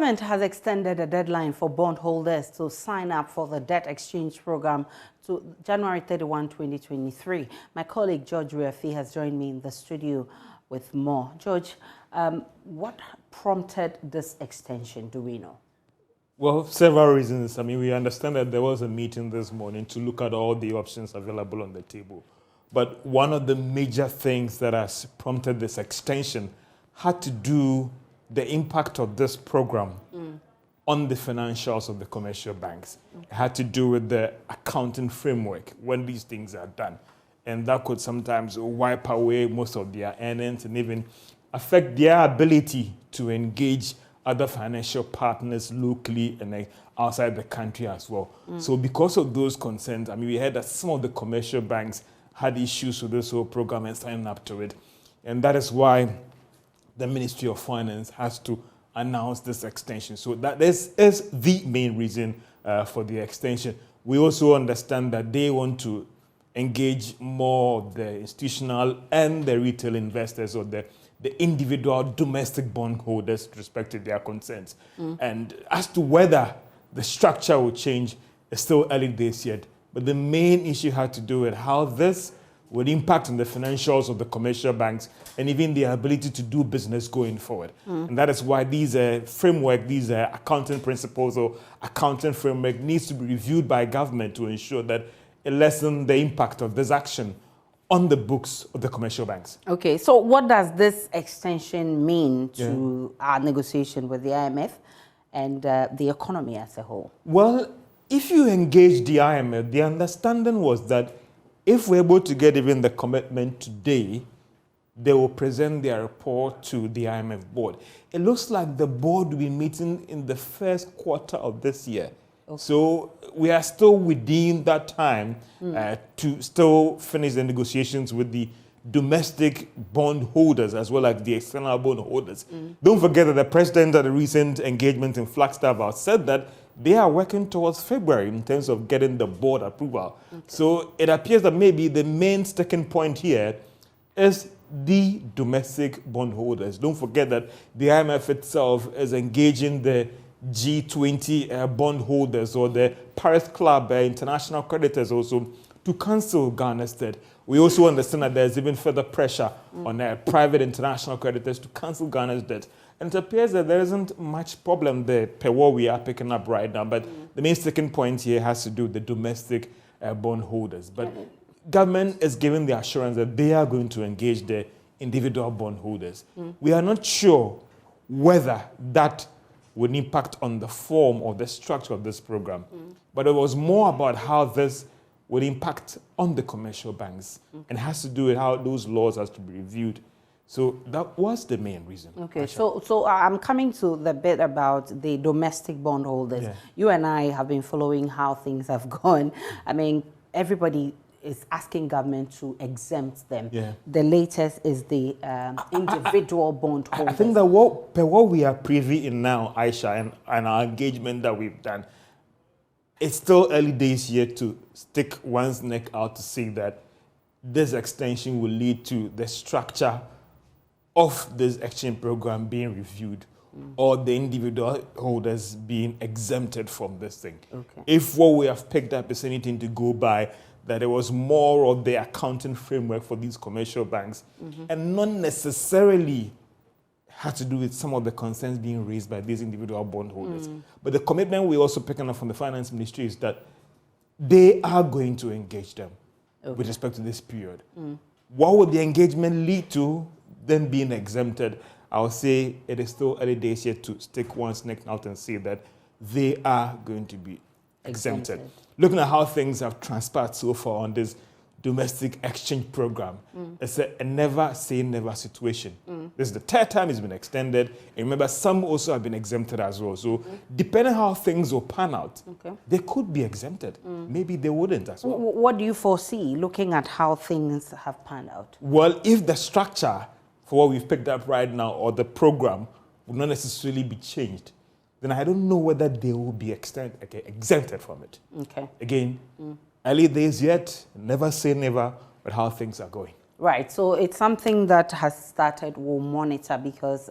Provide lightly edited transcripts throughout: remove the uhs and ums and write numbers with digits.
government has extended the deadline for bondholders to sign up for the debt exchange program to January 31, 2023. My colleague George Reafi has joined me in the studio with more. George, what prompted this extension, do we know? Well, several reasons. I mean, we understand that there was a meeting this morning to look at all the options available on the table. But one of the major things that has prompted this extension had to do the impact of this program on the financials of the commercial banks. It had to do with the accounting framework when these things are done. And that could sometimes wipe away most of their earnings and even affect their ability to engage other financial partners locally and outside the country as well. So because of those concerns, I mean, we heard that some of the commercial banks had issues with this whole program and signing up to it. And that is why the Ministry of Finance has to announce this extension. So that is the main reason for the extension. We also understand that they want to engage more of the institutional and the retail investors or the individual domestic bondholders with respect to their concerns. And as to whether the structure will change, it's still early days yet. But the main issue had to do with how this would impact on the financials of the commercial banks and even their ability to do business going forward. And that is why these framework, these accounting principles or accounting framework needs to be reviewed by government to ensure that it lessens the impact of this action on the books of the commercial banks. Okay, so what does this extension mean to our negotiation with the IMF and the economy as a whole? Well, if you engage the IMF, the understanding was that if we're able to get even the commitment today, they will present their report to the IMF board. It looks like the board will be meeting in the first quarter of this year. Okay. So we are still within that time to still finish the negotiations with the domestic bondholders as well as the external bondholders. Don't forget that the president at the recent engagement in Flagstaff House said that they are working towards February in terms of getting the board approval. Okay. So it appears that maybe the main sticking point here is the domestic bondholders. Don't forget that the IMF itself is engaging the G20 bondholders or the Paris Club international creditors also to cancel Ghana's debt. We also understand that there's even further pressure on private international creditors to cancel Ghana's debt. And it appears that there isn't much problem there per what we are picking up right now. But the main sticking point here has to do with the domestic bondholders. But government is giving the assurance that they are going to engage the individual bondholders. We are not sure whether that would impact on the form or the structure of this program. But it was more about how this would impact on the commercial banks and has to do with how those laws has to be reviewed. So that was the main reason. Okay, so I'm coming to the bit about the domestic bondholders. Yeah. You and I have been following how things have gone. I mean, everybody is asking government to exempt them. Yeah. The latest is the individual bondholders. I think that what we are privy in now, Aisha, and our engagement that we've done, it's still early days here to stick one's neck out to see that this extension will lead to the structure of this exchange program being reviewed or the individual holders being exempted from this thing. Okay. If what we have picked up is anything to go by, that there was more of the accounting framework for these commercial banks and not necessarily had to do with some of the concerns being raised by these individual bondholders. But the commitment we're also picking up from the finance ministry is that they are going to engage them with respect to this period. What would the engagement lead to? Them being exempted, I would say it is still early days yet to stick one's neck out and say that they are going to be exempted. Looking at how things have transpired so far on this domestic exchange program, it's a never say never situation. This is the third time it's been extended. And remember, some also have been exempted as well. So depending on how things will pan out, they could be exempted. Maybe they wouldn't as well. What do you foresee looking at how things have panned out? Well, if the structure for what we've picked up right now or the program will not necessarily be changed, then I don't know whether they will be exempted from it. Okay. Again, early days yet, never say never, but how things are going. Right, so it's something that has started, we'll monitor because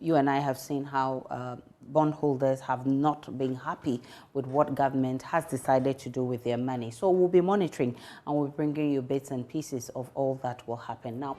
you and I have seen how bondholders have not been happy with what government has decided to do with their money. So we'll be monitoring and we'll be bringing you bits and pieces of all that will happen. Now,